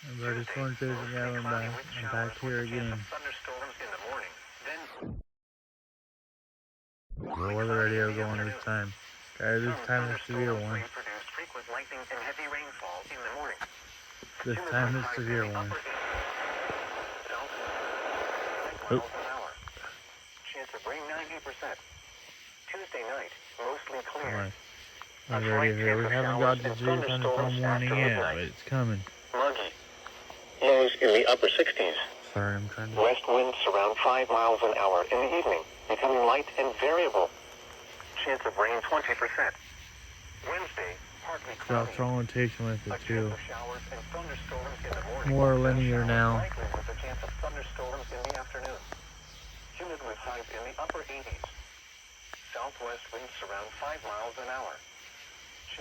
Everybody's torn chasing out. I'm back here again. The weather radio going this time. Guys, this time is severe one. This time is severe one. Oh. Chance of rain 90%. Tuesday night, mostly clear. Alright. Weather radio here. We haven't got the severe thunderstorm warning yet, but it's coming. Muggy. Lows in the upper 60s. Sorry, I'm trying to... West winds around 5 miles an hour in the evening, becoming light and variable. Chance of rain 20%. Wednesday, partly cloudy. Got strong rotation with it too. Showers and thunderstorms in the morning. More linear now. Likely with a chance of thunderstorms in the afternoon. Humid with highs in the upper 80s. Southwest winds around 5 miles an hour.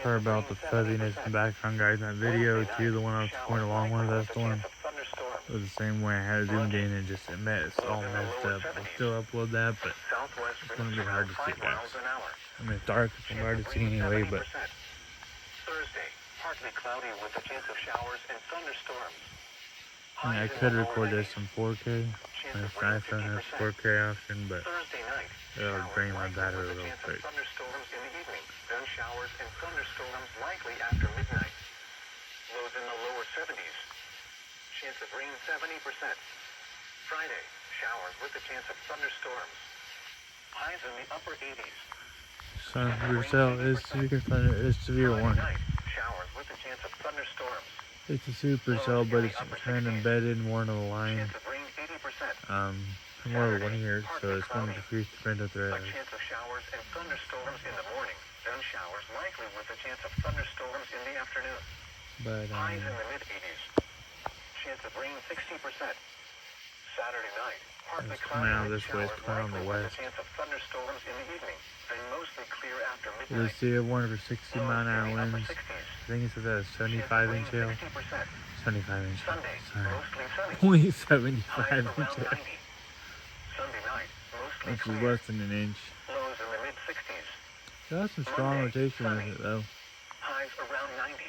Sorry about the fuzziness in the background, guys. That video too, the one I was going along with, that's the one. It was the same way I had it zoomed in and just it's all messed up. I'll still upload that, but it's gonna be hard to see, guys. I mean, it's dark, it's hard to see anyway, but. Thursday, partly cloudy with a chance of showers and thunderstorms. I mean, I could record this in 4K. My iPhone has 4K option, but it'll drain my battery real quick. Thunderstorms in the evening, then showers and thunderstorms likely after midnight. Lows in the lower 70s. Chance of rain 70%. Friday, showers with a chance of thunderstorms. Highs in the upper 80s. Supercell is severe one. Showers with a chance of thunderstorms. It's a Supercell, but it's kind of embedded in one of the lines. Chance of rain 80%. More linear, so it's going to decrease the print of thread. A chance of showers and thunderstorms in the morning, then showers likely with a chance of thunderstorms in the afternoon. But highs in the mid-80s. Chance of rain 60%. Saturday night, partly cloudy out this way, it's coming on the west. Chance of thunderstorms in the evening, then mostly clear after midnight. Let's see a one for 60 mile an hour winds. I think it's at a 75 inch hail. 75 inch. Sunday, mostly sunny. Only 75 inch hail. Sunday night, mostly Which is clear. less than an inch. Lows in the mid-60s. Got some strong rotation with it though. Highs around 90.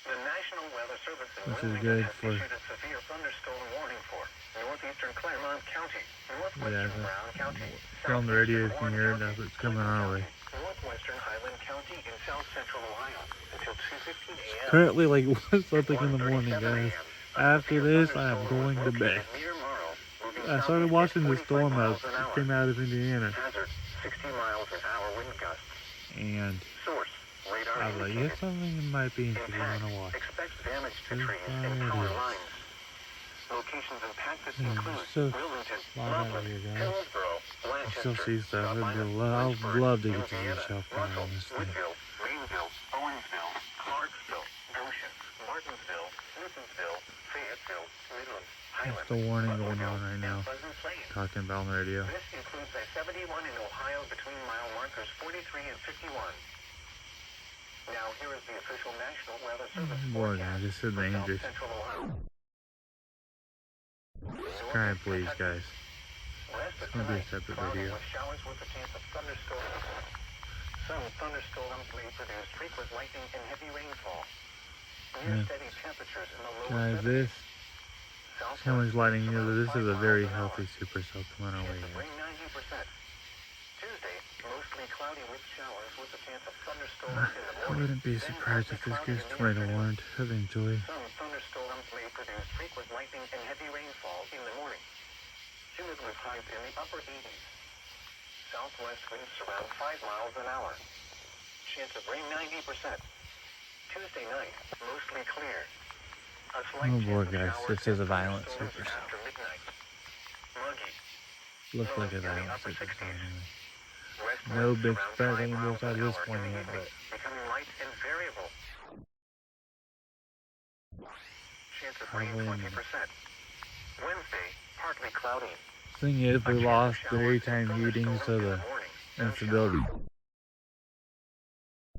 The National Weather Service in Which is Wilmington good has for... issued a severe thunderstorm warning for northeastern Claremont County, northwestern Brown County, It's on the radio, you can hear it, that's what's coming our way. northwestern Highland County, and south central Ohio until 2:15 a.m. Currently like something in the morning, guys. After this, I am going to bed. I started watching the storm as it came out of Indiana. Hazard, 60 miles an hour wind gusts. And Source, radar I was like, yes, something might be interesting I want to watch. expect damage to trees and power lines. Locations impacted include So, Wilmington, a lot out Loveland, here, guys. Hillsborough, I Lancaster, still see stuff. South Island, I'd love to get to see Indiana, shelf counter on this Russell, thing. Woodville, Greenville, Owensville, Clarksville, Goshen, Martinsville, Newtonsville, Fayetteville, Midland, Highland, That's the warning going on right now. Pleasant Plains. Talking about on the radio. This includes I-71 in Ohio between mile markers 43 and 51. Now here is the official National Weather Service Boy, forecast this is for dangerous. South Central Ohio. Subscribe, please, guys. West of It's going to be a tonight, separate cloudy video. with showers with a chance of thunderstorms. Some thunderstorms may produce frequent lightning and heavy rainfall. Near steady temperatures in the lower Guys, 70s. this, Southwest how much lighting winds is this? around Is a 5 very miles an hour. healthy Supercell coming our way, Chance of guys. rain 90%. Tuesday, mostly cloudy with showers with a chance of thunderstorms in the I morning. wouldn't be Then surprised if partly this cloudy gets in the tornado afternoon. warned eventually. Some thunderstorms may produce frequent lightning and heavy rainfall in the morning. Humid with highs in the upper 80s. Southwest winds around 5 miles an hour. Chance of rain 90%. Tuesday night, mostly clear. A slight Oh boy, chance of guys, showers this is a and violent thunderstorms Supercell. after midnight. Muggy. Looks like a Lows in the violent upper Supercell 60s. anyway. West No winds big around spread 5 on both miles sides an of this hour one in the yet, evening, but becoming light and variable. Chance of rain probably in 20%. Wednesday, partly cloudy. thing is, we lost the daytime heating, so the instability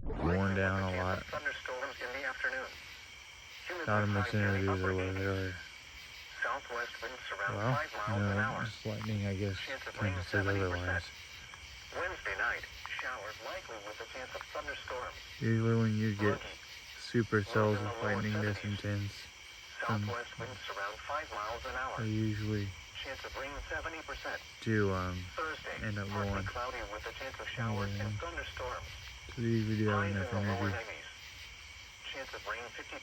worn down a lot. Thunderstorms in the afternoon. Humid Got with him highs in mixing the interviews upper or 80s. whatever. Southwest winds around Well, 5 miles an hour. just lightning, I guess, Chance of kind rain of says 70%. otherwise. Wednesday night, showers likely with a chance of thunderstorms. Usually when you get Muggy. supercells with lightning this intense. Southwest winds around 5 miles an hour. I usually Chance of rain 70%. do Thursday, end up partly going. cloudy with a chance of showers and thunderstorms. So these videos Highs in enough the lower energy. 90s. Chance of rain 50%.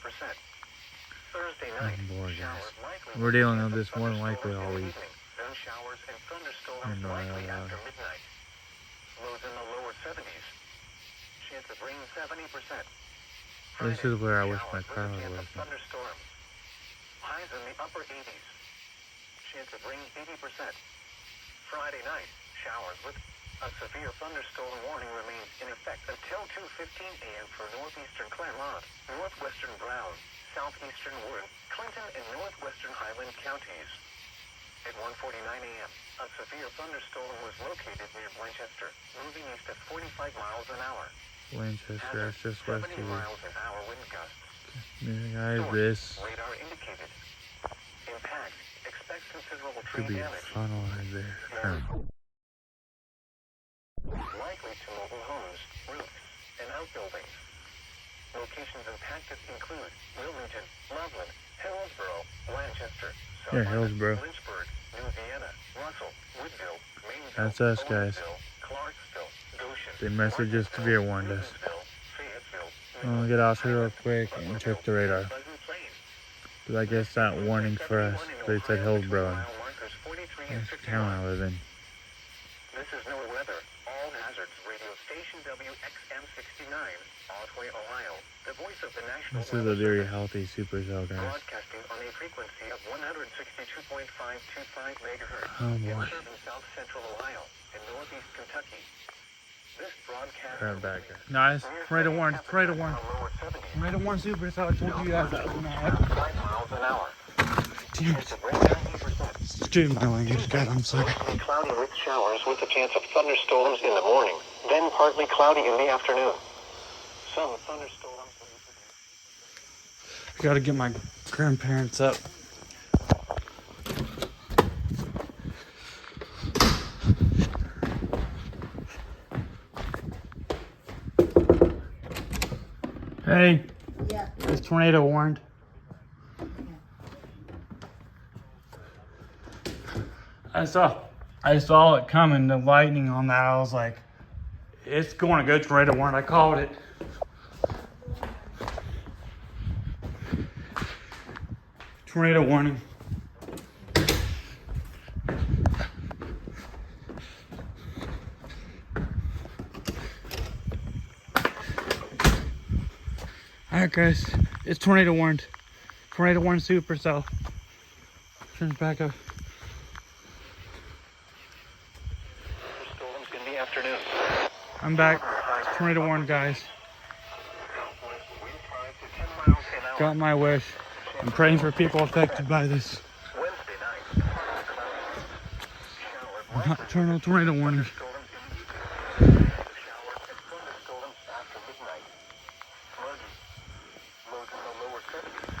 Thursday I'm night, bored, showers guys. likely We're with a dealing chance with of this more than likely thunderstorms all in the week. evening. Then showers and thunderstorms I know, likely I after midnight. Lows in the lower 70s. Chance of rain 70%. This is where I wish my Showers car with a was. chance of thunderstorms. Highs in the upper 80s. Chance of rain 80%. Friday night, showers with a severe thunderstorm warning remains in effect until 2:15 a.m. for northeastern Claremont, northwestern Brown, southeastern Warren, Clinton, and northwestern Highland counties. At 1:49 a.m., a severe thunderstorm was located near Blanchester, moving east at 45 miles an hour. Winchester, that's just west 70 of miles an hour wind gusts. here. Guys, this Radar indicated. Impact. Expect considerable could tree be a damage. funnel right there. Likely to mobile homes, roofs, and outbuildings. Locations impacted include Wilmington, Loveland, Hillsborough, Blanchester, Yeah, Hillsborough. Lynchburg, New Vienna, Russell, Woodville, Mainville, That's us, guys. Owensville, Clarksville, Goshen, They messaged us to be warned us. Martinsville, Fayetteville, I'm gonna get off here real quick and check the radar. Pleasant Plains. Because I guess that warning's for us. They said Hillsborough, and Mile markers 43 and that's the 51. town I live in. This is no weather. All hazards radio station WXM 69, Otway, Ohio. The voice of the National This is a Weather very Service. healthy supercell, guys. Broadcasting on a frequency of 162.525 megahertz Oh in boy. southern South Central Ohio and northeast Kentucky. This broadcast Right back, guys. Nice. Radar one. Radar one. lower 70s, Radar one supercell. I told you guys that was gonna happen. 5 miles an hour. Damn Chance it. of rain 90%. Excuse my language, guys. I'm sorry. Mostly cloudy with showers with a chance of thunderstorms in the morning, then partly cloudy in the afternoon. Some thunderstorms. I gotta get my grandparents up. Hey, Yeah. is tornado warned? I saw it coming, the lightning on that. I was like, it's going to go tornado warned. I called it. Tornado warning. Alright guys, it's tornado warned. Tornado warned supercell. Turn it back up. Storms in the afternoon. I'm back. Tornado warned, guys. Southwest wind 5 to 10 miles an hour. Got my wish. I'm praying for people affected by this Wednesday night. Showers nocturnal tornado warning. Storms in the evening. Showers and thunderstorms after midnight. Muggy. Lows in the lower 70s.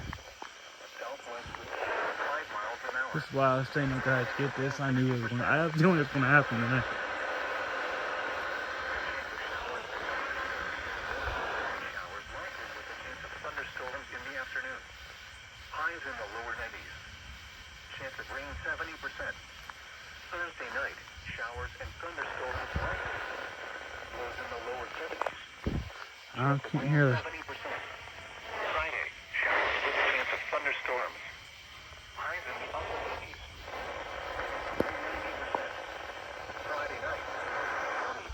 Southwest winds 5 miles an hour. This is why I was saying, guys, get this. I knew it was going to. I have a feeling it's going to happen today. Showers likely with a chance of thunderstorms in the afternoon. Highs in the lower 90s. Chance of rain 70%. Thursday night, showers and thunderstorms likely. Lows in the lower 70s. I can't hear this. 70%. Friday, showers with a chance of thunderstorms. Highs in the upper 80s. 90%. Friday night, cloudy.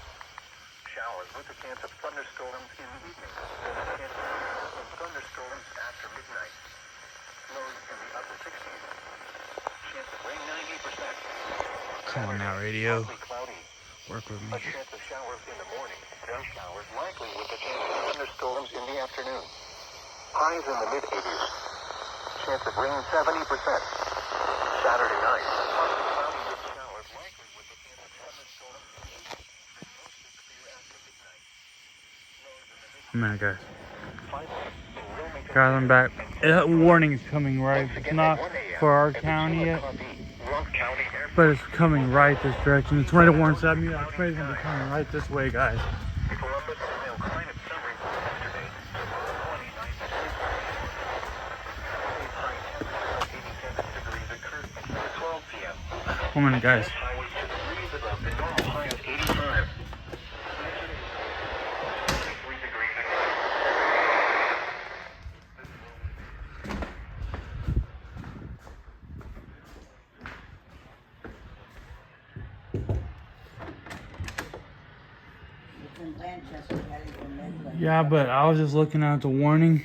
Showers with a chance of thunderstorms in the evening. Chance of thunderstorms after midnight. Lows in the upper 60s. Chance of rain 90%. Calling out radio. Partly cloudy. Work with A me. chance of showers in the morning. Then showers likely with a chance of thunderstorms in the afternoon. Highs in the mid-80s. Chance of rain 70%. Saturday night. Partly cloudy with showers likely with a chance of thunderstorms in the evening. Then mostly clear after midnight. Lows in the I'm out, guys. Finally, in Wilmington, Guys, I'm back. That warning's coming right. It's not for our county yet, but it's coming right this direction. The tornado warning said me. I'm afraid it's going to be coming right this way, guys. Columbus and Ohio climate summary from yesterday, July 29th. 1 minute, guys. This high was 2 degrees above the normal high of 85. 3 degrees Yeah, but I was just looking at the warning.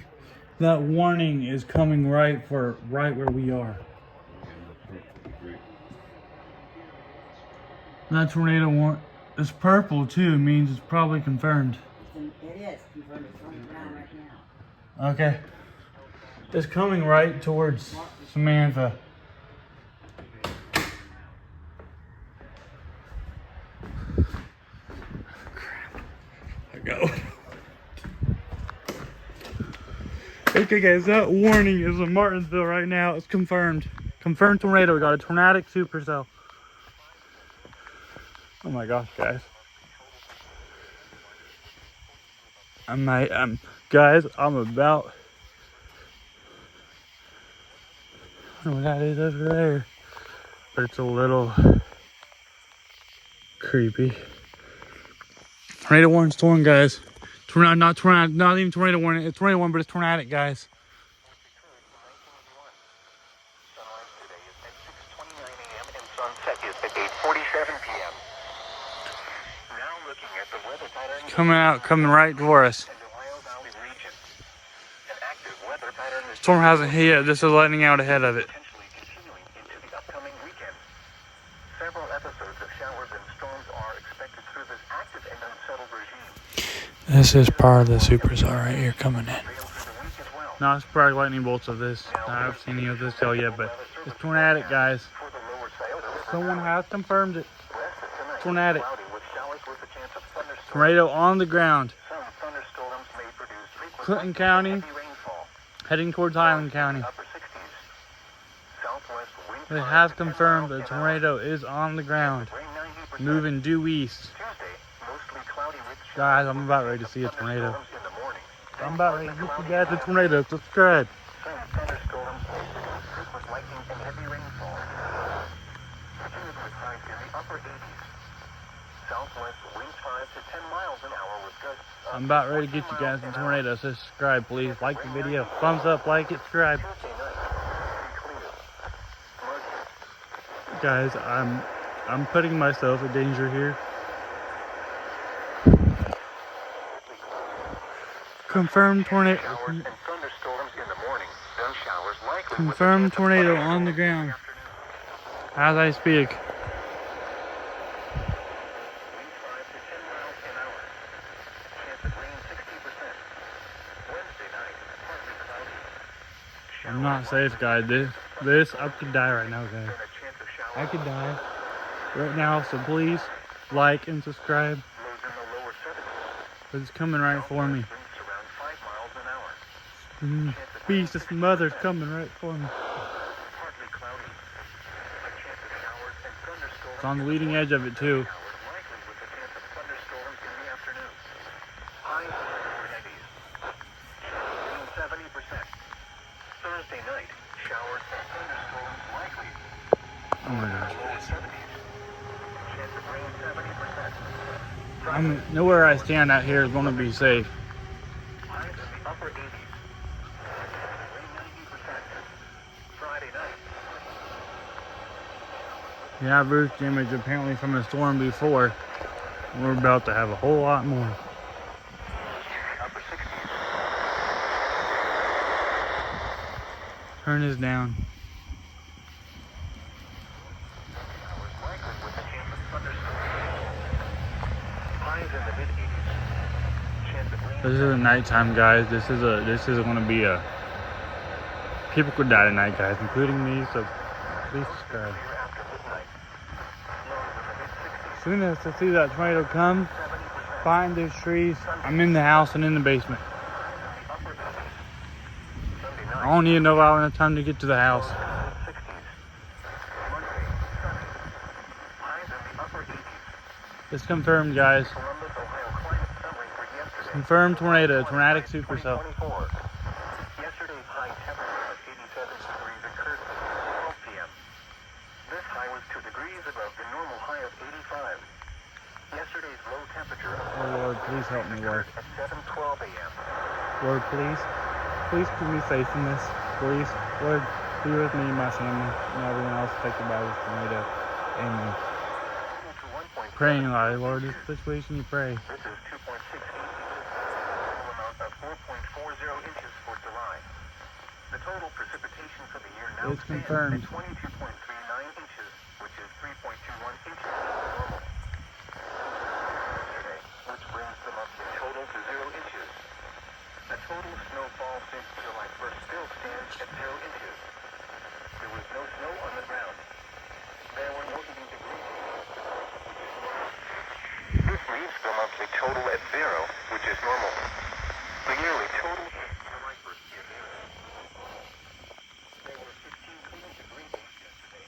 That warning is coming right where we are. That tornado warning is purple too. It means it's probably confirmed. It is confirmed. It's on the ground right now. Okay. It's coming right towards Samantha. I go. Okay, guys, that warning is in Martinsville right now. It's confirmed. Confirmed tornado. We got a Tornadic Supercell. Oh my gosh, guys. Guys, I'm about. I don't know what that is over there, but it's a little creepy. Tornado warning storm, guys. Not even tornado warning. It's tornado warning, but it's Tornadic, guys. Sunrise today is at 6:29 a.m. and sunset is at 8:47 p.m. Now looking at the weather pattern Coming right for us. in the Ohio Valley region. An active weather pattern is Storm hasn't hit yet. This is lightning out ahead of it. potentially continuing into the upcoming weekend. Several episodes of showers and storms are expected through this active and unsettled regime. This is part of the Supercell right here coming in. Sail through the week as well. Not surprised lightning bolts of this. I haven't seen any of this till yet, but it's Tornadic, guys. For the lower sail, Someone has confirmed it. rest of tonight. Tornadic. Cloudy with showers with a chance of thunderstorms. Tornado on the ground. Some thunderstorms may produce frequent Clinton County, heavy rainfall. heading towards Highland County. Upper 60s. Southwest wind They 5 have to 10 confirmed miles the an hour. tornado is on the ground. Rain 90%. Moving due east. Tuesday, mostly cloudy with Guys, I'm about ready to see a tornado. thunderstorms in the morning. I'm about ready to get you guys a tornado. Subscribe. Some thunderstorms may produce frequent lightning and heavy rainfall. Humid with highs in the upper 80s. Southwest winds 5 to 10 miles an hour with gusts of I'm about ready to get you guys a tornado. Subscribe, please. Like the video. Thumbs up, like it, subscribe. Tuesday night, be clear. Muggy. Guys, I'm putting myself in danger here. Confirmed tornado. Showers and thunderstorms in the morning. Then showers likely with Confirmed a chance of tornado on the thunderstorms in ground. afternoon. As I speak. Winds 5 to 10 miles an hour. Chance of rain 60%. Wednesday night, partly cloudy. I'm not safe, guys. I could die right now, guys. Then a chance of showers. I could die right now, so please like and subscribe. Lows in the lower 70s. But it's coming right for me. Winds around 5 miles an hour. Beast, this mother's coming right for me. Partly cloudy. A chance of showers and thunderstorms. It's on the leading edge of it, too. Showers likely with a chance of thunderstorms in the afternoon. Highs in the lower 90s. Rain 70%. Thursday night, showers and thunderstorms likely. Oh my gosh. Lower 70s. Chance of rain 70%. Nowhere I stand out here is going to be safe. Highs in the upper 80s. Rain 90%. Friday night. Yeah, roof damage apparently from the storm before. We're about to have a whole lot more. Upper 60s. Turn this down. Showers likely with a chance of thunderstorms. Highs in the mid 80s. Chance of rain. This isn't nighttime, guys. This is going to be a. People could die tonight, guys, including me. So please subscribe. Clear after midnight. Lows in the mid 60s. As soon as I see that tornado come, 70%. find those trees. I'm in the house and in the basement. Upper 80s. Sunday I night. don't even know if I'll have time to get to the house. Mid 60s. Monday, sunny. Highs in the upper 80s. It's confirmed, guys. Columbus, Ohio climate summary for yesterday. Confirmed tornado, Tornadic Supercell. 2024. Yesterday's high temperature of 87 degrees occurred at 12 p.m. This high was 2 degrees help me, Lord. At 7:12 a.m. Lord, please keep me safe in this. Please, Lord, be with me and my family and everyone else affected by this tornado. Amen. Praying loud, Lord, this situation you pray. This is 2.6 feet. Total amount of 4.40 inches for July. The total precipitation for the year now It's stands confirmed. at 22.39 inches, which is 3.21 inches normal. Yesterday, which brings the monthly total to 0 inches. The total snowfall since July 1st still stands at 0 inches. There was no snow on the ground. There were no heating degrees. This leaves the monthly total at 0, which is normal. The yearly total since July 1st is 0. There were 15 cooling degree days yesterday.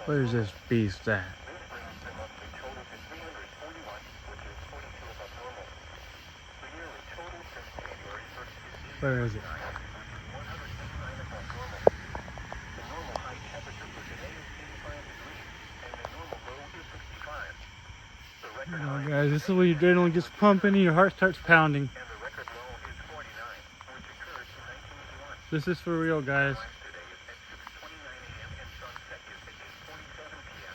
Where's this beast at? This brings the monthly total to 341, which is 42 above normal. The yearly total since January 1st is 89, Where is it? which is 189 above normal. The normal high temperature for today is 85 degrees, and the normal low is 65. The record Oh, high guys, this is when your adrenaline gets pumping and your heart starts pounding. and the record low is 49, which occurred in 1981. This is for real, guys. Sunrise today is at 6:29 a.m. and sunset is at 8:47 p.m.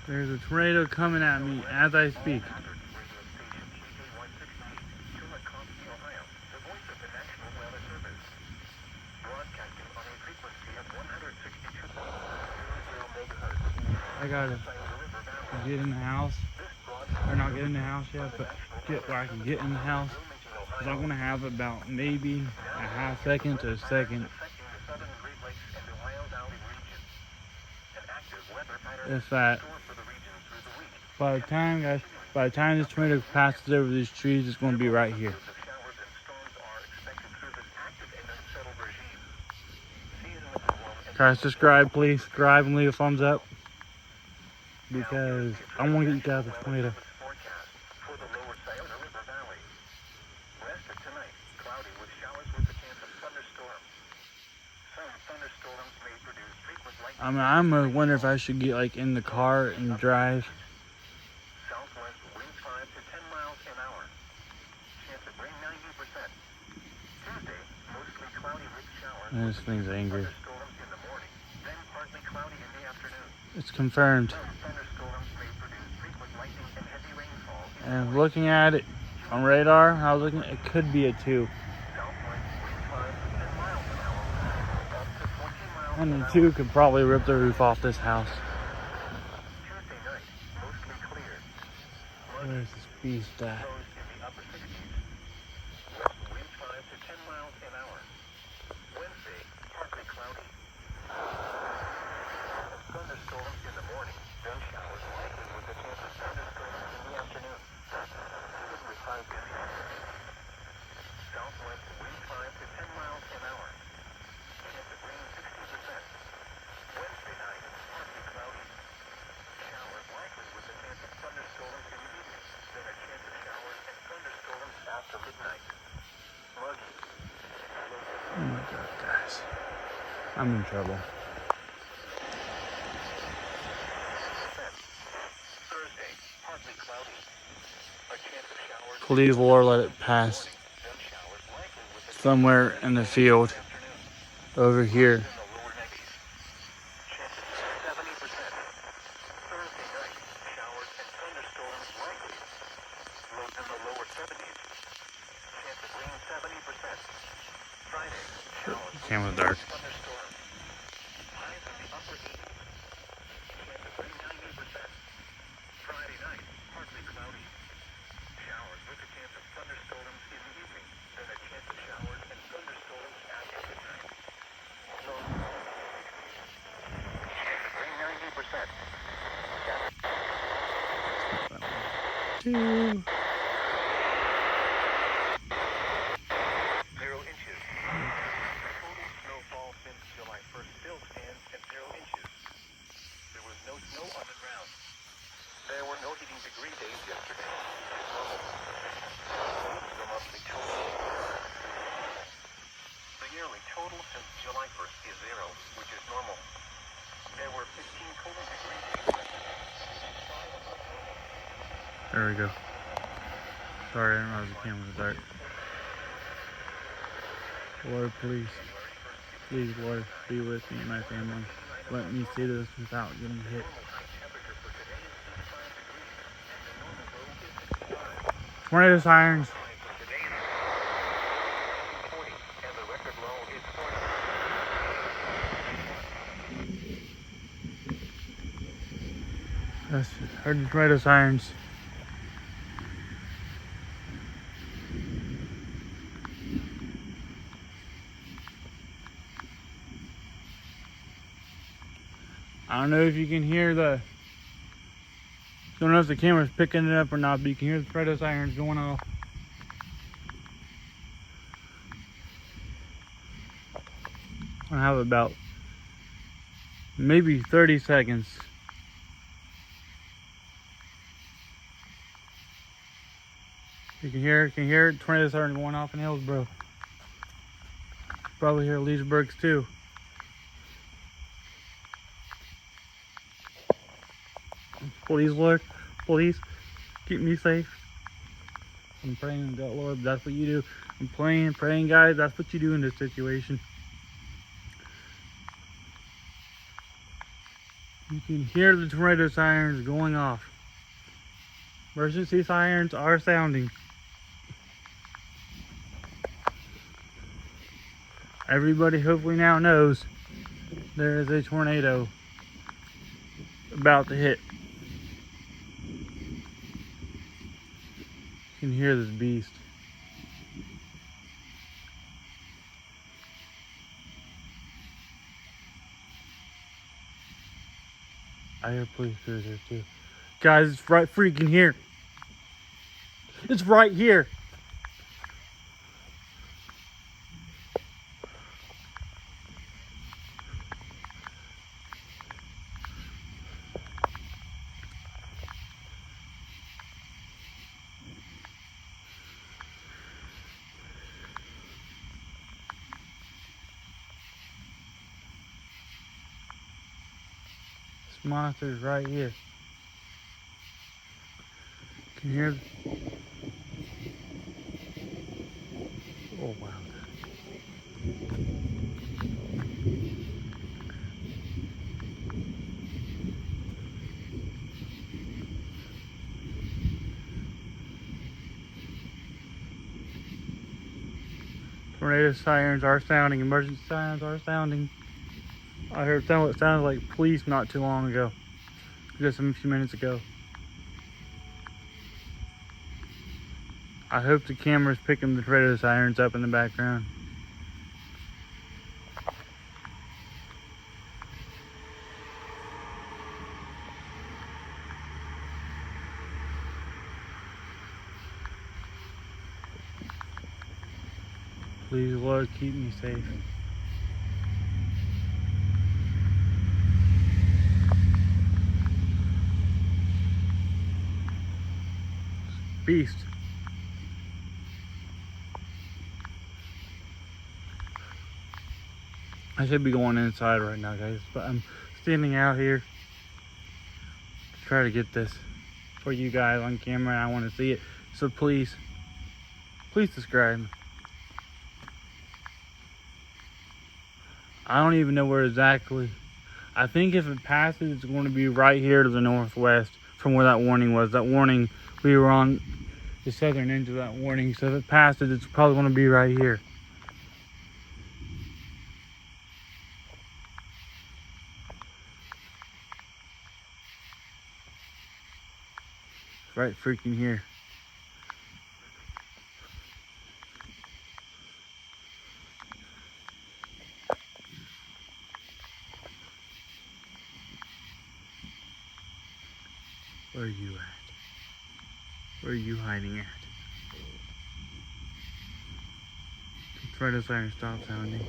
There's a tornado coming at me as I speak. Radio station KK168, Chillicothe, Ohio, the voice of the National Weather Service. Broadcasting on a frequency of 162.00 megahertz. I gotta River Valley. get in the house. This broadcast Or not get in the house yet, but get where I can get in the house. Because I'm gonna have about maybe a half second to a second. affecting the southern Great Lakes and Ohio Valley region. An active weather pattern If that, store for the region through the week. by the time, guys, by the time this tornado passes over these trees, it's gonna be right here. The showers and storms are expected through this active and unsettled regime. Seasonally warm and Guys, subscribe, please. Subscribe and leave a thumbs up. Because I want to get you guys a tornado. forecast for the lower Sayona River Valley. Rest of tonight, cloudy with showers with a chance of thunderstorms. Some thunderstorms may produce frequent lightning. I'm gonna wonder if I should get like in the car and drive. Southwest winds 5 to 10 miles an hour. Chance of rain 90%. Tuesday, mostly cloudy with showers. And this thing's angry. Thunderstorms in the morning, then partly cloudy in the afternoon. It's confirmed. Some thunderstorms may produce frequent lightning and heavy rainfall in the And morning. looking at it on radar, I was looking, it could be a 2. Southwest winds 5 to 10 miles an hour. Up to 20 miles And an the hour. 2 could probably rip the roof off this house. Tuesday night, mostly clear. Where's this beast at? Lows in the upper 60s. West winds 5 to 10 miles an hour. Wednesday, partly cloudy. And thunderstorms in the morning, then showers likely with a chance of thunderstorms in the afternoon. Even with high winds. Southwest winds 5 to 10 miles an hour. Chance of rain 60%. Wednesday night, partly cloudy. Showers likely with a chance of thunderstorms in the evening. Then a chance of showers and thunderstorms after midnight. Muggy. Oh my god, guys. I'm in trouble. Thursday, partly cloudy. A chance of showers. Please, Lord, let it pass Then showers likely with a somewhere in the field afternoon. over here. In the lower 90s. Chances 70%. Thursday night, showers and thunderstorms likely. Lows in the lower 70s. Chance of rain 70%. Friday, showers. Camera dark. Thunderstorms. Highs in the upper 80s. Chance of rain 90%. Friday night, partly cloudy. Showers with a chance of thunderstorms in the evening. Then a chance of showers and thunderstorms after midnight. Lows in the lower 60s. Chance of rain 90%. 2. 0 inches. The total snowfall since July 1st still stands at 0 inches. There was no snow on the ground. There were no heating degree days yesterday, which is normal. The monthly total. The yearly total since July 1st is 0, which is normal. There were 15 cooling degree days yesterday. There we go. Sorry, I didn't realize the camera was dark. Lord, please. Please, Lord, be with me and my family. Let me see this without getting hit. Tornado sirens. Yes, heard the tornado sirens. I don't know if you can hear the... Don't know if the camera's picking it up or not, but you can hear the tornado sirens going off. I have about maybe 30 seconds. You can hear it. Tornado siren going off in Hillsborough. Probably hear Leesburg's too. Please, Lord, please keep me safe. I'm praying, God, Lord, that's what you do. I'm praying, guys, that's what you do in this situation. You can hear the tornado sirens going off. Emergency sirens are sounding. Everybody hopefully now knows there is a tornado about to hit. You can hear this beast. I hear police cruisers too. Guys, it's right freaking here. It's right here. This monster's right here. Can you hear? Oh wow. Tornado sirens are sounding. Emergency sirens are sounding. I heard what sounded like police not too long ago. Just a few minutes ago. I hope the camera's picking the tornado sirens up in the background. Please, Lord, keep me safe. Beast. I should be going inside right now, guys, but I'm standing out here to try to get this for you guys on camera, and I want to see it. So please subscribe. I don't even know where exactly. I think if it passes, it's going to be right here to the northwest from where that warning was. That warning, we were on the southern end of that warning. So if it passes, it's probably going to be right here. Right freaking here. Where are you at? Where are you hiding at? Try to siren stop sounding.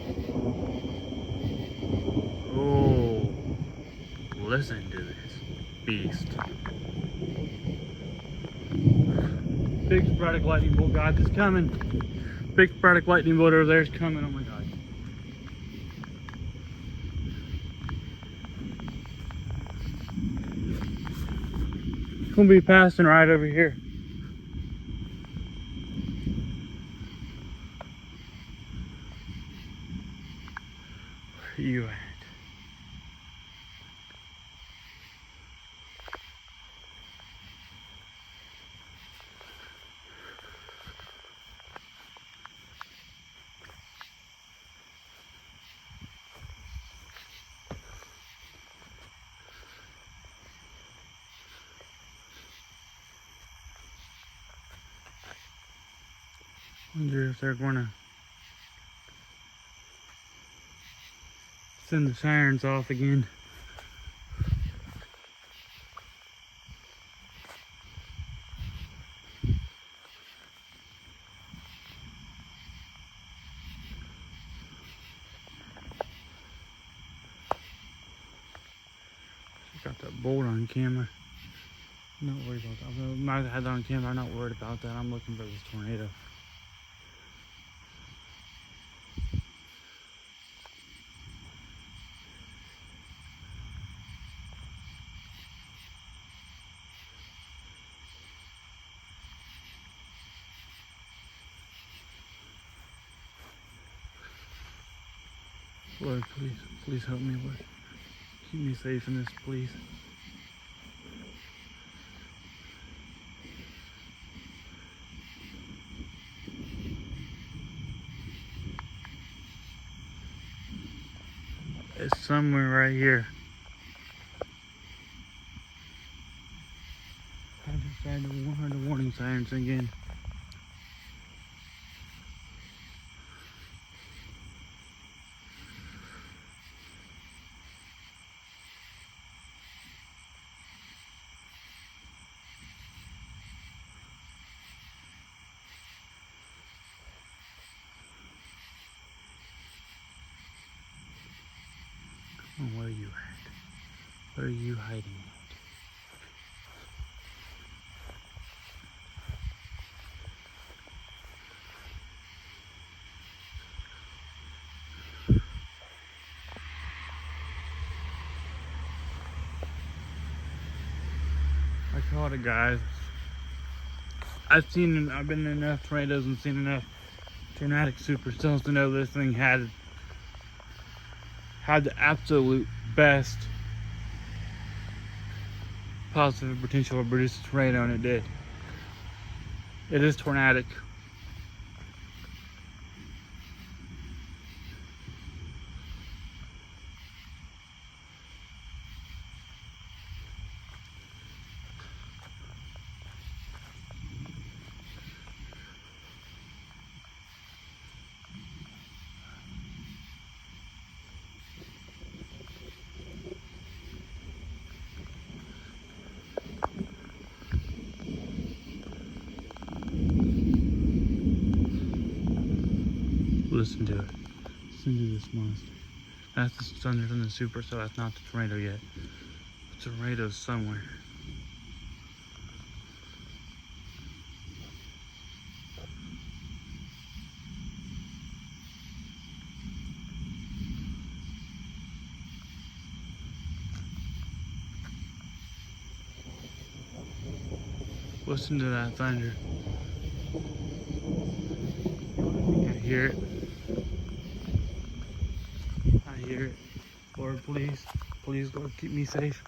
Oh, listen to this beast. Big sporadic lightning bolt, guys, it's coming. Big sporadic lightning bolt over there is coming. Oh my God. It's gonna be passing right over here. are you at? Wonder if they're gonna send the sirens off again. Got that bolt on camera. I'm not worried about that. I might have had that on camera. I'm not worried about that. I'm looking for this tornado. Lord, please help me, Lord. Keep me safe in this, please. It's somewhere right here. I just tried to warn her the warning sirens again. Oh, where are you at? Where are you hiding at? I caught it, guys. I've been in enough tornadoes and seen enough Tornadic Supercells to know this thing had the absolute best positive potential to produce a tornado, and it did. It is Tornadic. Listen to it. Listen to this monster. That's the thunder from the Supercell. That's not the tornado yet. The tornado's somewhere. Listen to that thunder. I hear it. I hear it. Lord, please, Lord, keep me safe.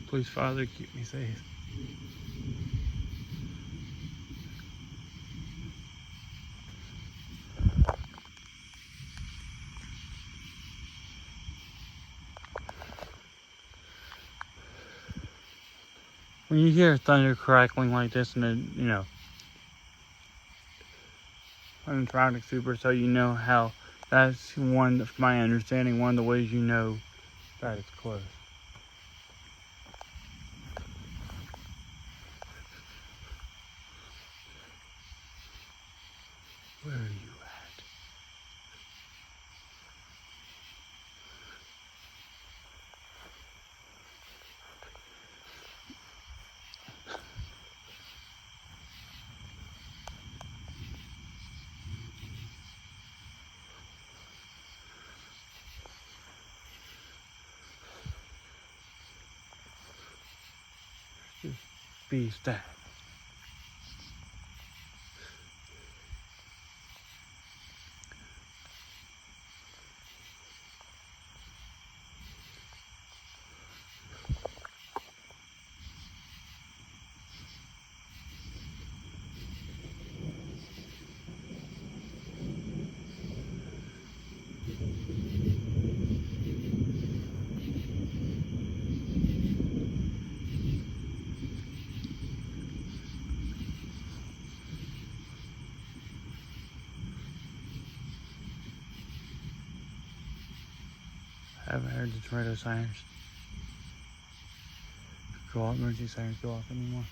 Please, Father, keep me safe. When you hear thunder crackling like this, and then, you know, on the Tornadic Supercell, you know how that's one, from my understanding, one of the ways you know that it's close. Where are you at? Just be that. I haven't heard the tornado sirens go off, emergency sirens go off anymore.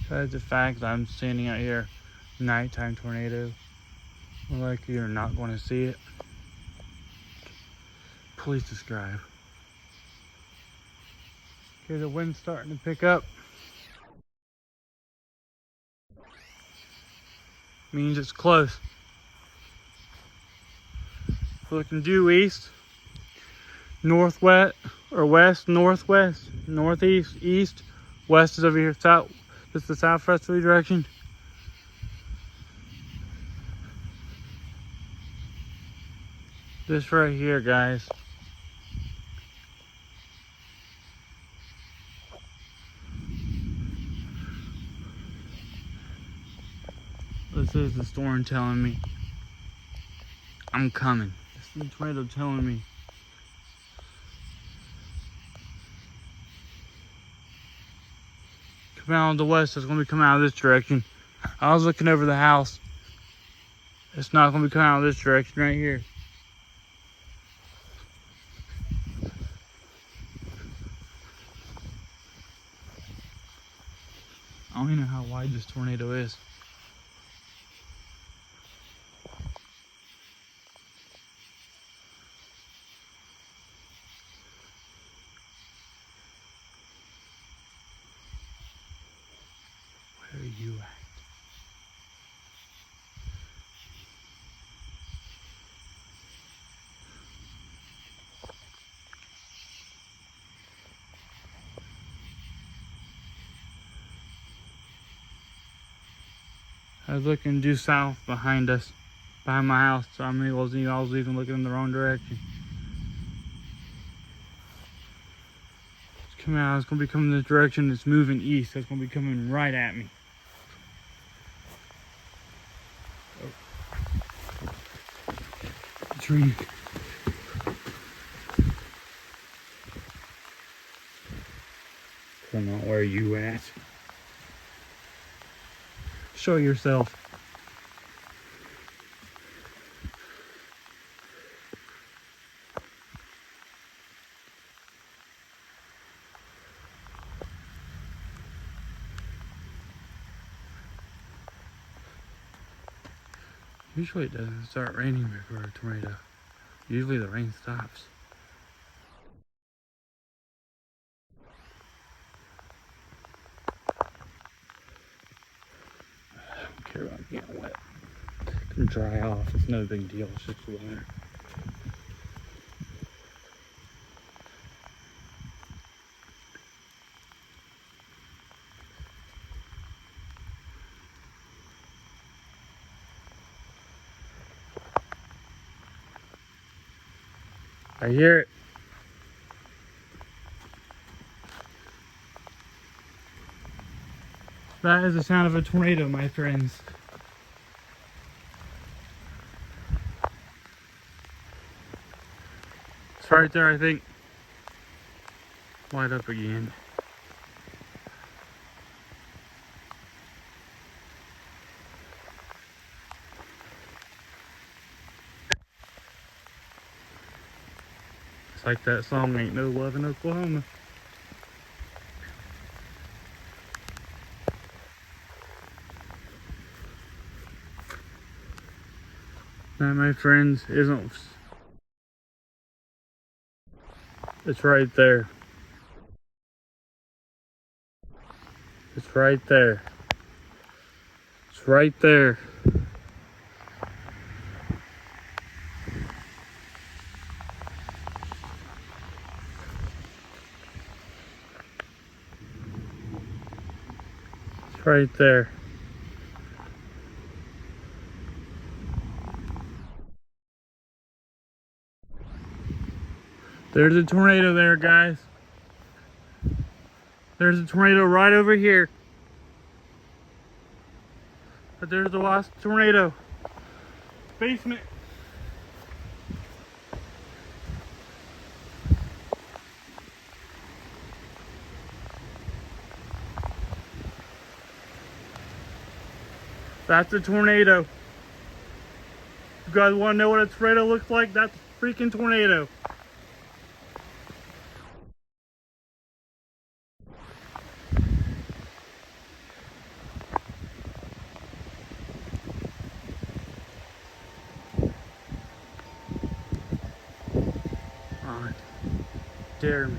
Besides the fact that I'm standing out here, nighttime tornado, more likely you're not going to see it. Please describe. Okay, the wind's starting to pick up. Means it's close. Looking due east, northwest, or west, northwest, northeast, east, west is over here, south. This is the southwesterly direction. This right here, guys. This is the storm telling me I'm coming. This is the tornado telling me. Come out of the west, it's going to be coming out of this direction. I was looking over the house. It's not going to be coming out of this direction right here. I don't even know how wide this tornado is. Where are you at? I was looking due south behind us, behind my house, so I was even looking in the wrong direction. It's coming out, it's going to be coming this direction, it's moving east, it's going to be coming right at me. Tree. Come on, where are you at? Show yourself. Usually it doesn't start raining before a tornado. Usually the rain stops. I don't care about getting wet. It can dry off. It's no big deal. It's just water. I hear it. That is the sound of a tornado, my friends. It's right there, I think. Light up again. It's like that song, Ain't No Love in Oklahoma. That, my friends, isn't... It's right there. It's right there. It's right there. It's right there. There's a tornado there, guys. There's a tornado right over here. But there's the last tornado. Basement. That's a tornado. You guys want to know what a tornado looks like? That's a freaking tornado. Oh, dare me.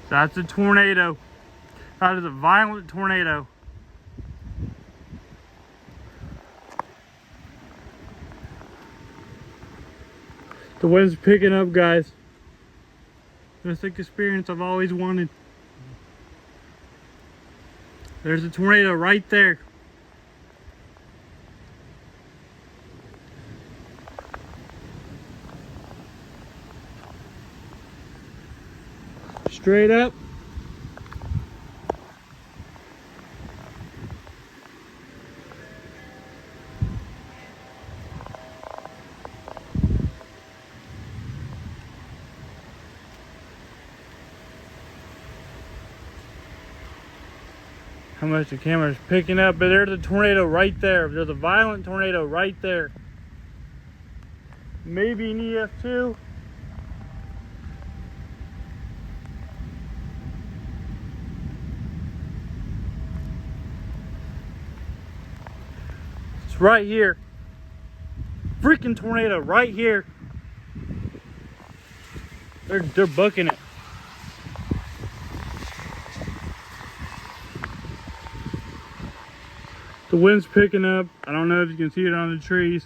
That's a tornado. That is a violent tornado. The wind's picking up, guys. This is the experience I've always wanted. There's a tornado right there. Straight up. How much the camera's picking up, but there's a tornado right there. There's a violent tornado right there. Maybe an EF2. It's right here. Freaking tornado right here. They're booking it. The wind's picking up. I don't know if you can see it on the trees,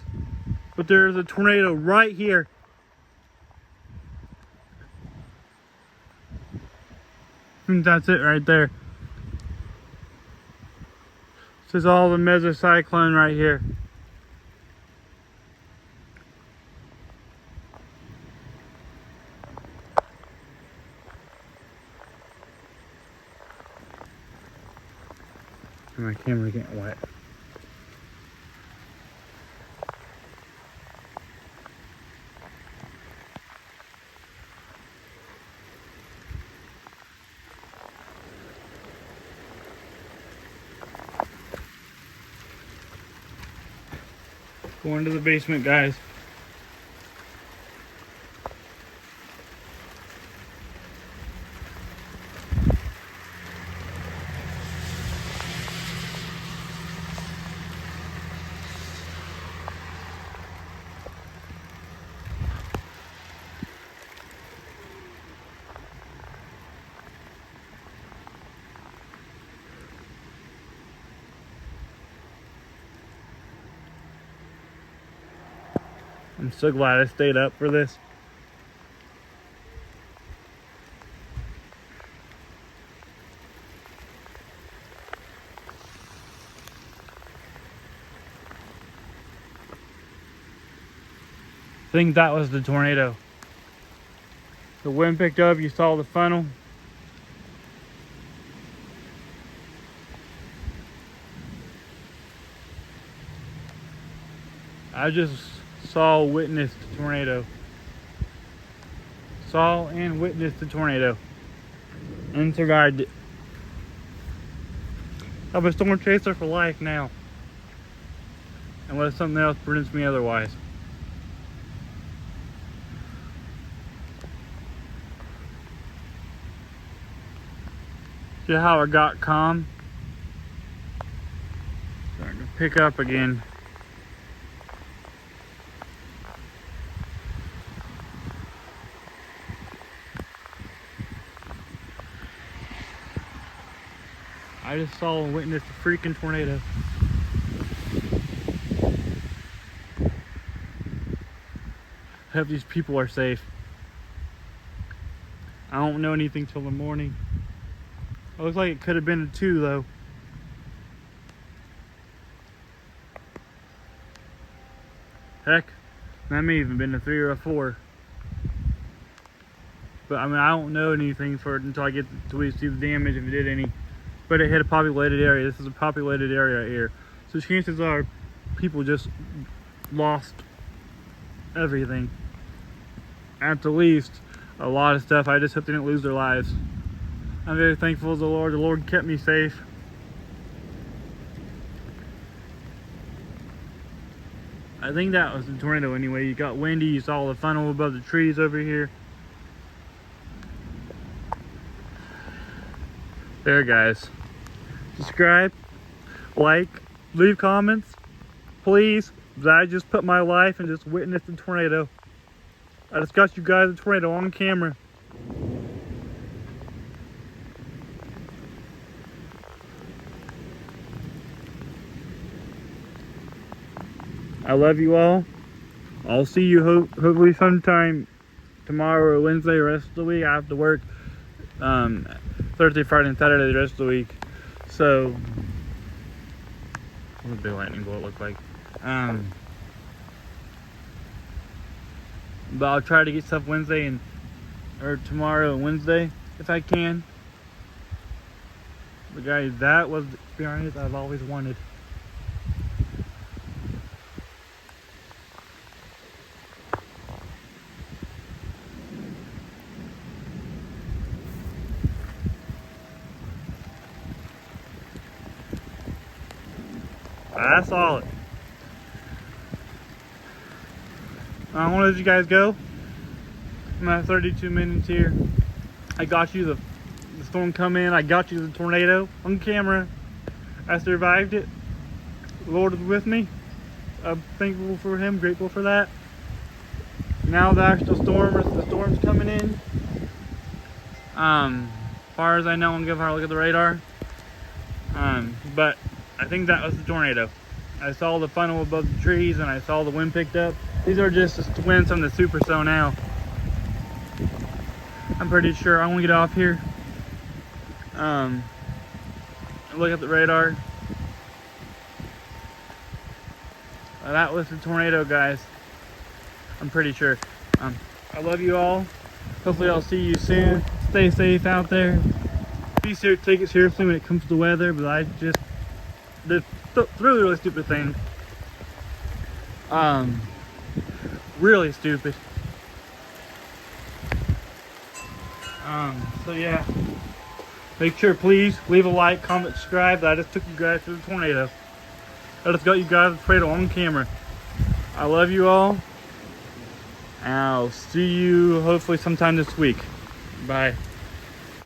but there's a tornado right here. And that's it right there. This is all the mesocyclone right here. And my camera getting wet. Going to the basement, guys. I'm so glad I stayed up for this. I think that was the tornado. The wind picked up, you saw the funnel. I just witnessed the tornado. Saw and witnessed the tornado. And survived it. I'm a storm chaser for life now. Unless something else prevents me otherwise. See how I got calm? Starting to pick up again. I just saw and witnessed a freaking tornado. I hope these people are safe. I don't know anything till the morning. It looks like it could have been a 2 though. Heck, that may even been a 3 or a 4. But I mean, I don't know anything for it until I get to see the damage if it did any. But it hit a populated area. This is a populated area here. So chances are people just lost everything. At the least, a lot of stuff. I just hope they didn't lose their lives. I'm very thankful to the Lord. The Lord kept me safe. I think that was the tornado anyway. You got windy, you saw the funnel above the trees over here. There, guys. Subscribe, like, leave comments, please. I just put my life and just witnessed a tornado. I just got you guys a tornado on camera. I love you all. I'll see you hopefully sometime tomorrow or Wednesday or rest of the week. I have to work Thursday, Friday, and Saturday the rest of the week. So, what a big lightning bolt look like. But I'll try to get stuff Wednesday or tomorrow and Wednesday if I can. But guys, that was the experience I've always wanted. I saw it. I want to let you guys go. I'm at 32 minutes here. I got you the storm come in. I got you the tornado on camera. I survived it. The Lord is with me. I'm thankful for Him, grateful for that. Now the actual storm's coming in. As far as I know, I'm gonna give her a look at the radar. But I think that was the tornado. I saw the funnel above the trees and I saw the wind picked up. These are just the winds from the Supercell now. I'm pretty sure. I want to get off here. And look at the radar. That was the tornado, guys. I'm pretty sure. I love you all. Hopefully I'll see you soon. Stay safe out there. Take it seriously when it comes to the weather, but I just did really stupid thing. Really stupid. So yeah. Make sure, please, leave a like, comment, subscribe. I just took you guys to the tornado. I just got you guys the tornado on camera. I love you all. And I'll see you hopefully sometime this week. Bye.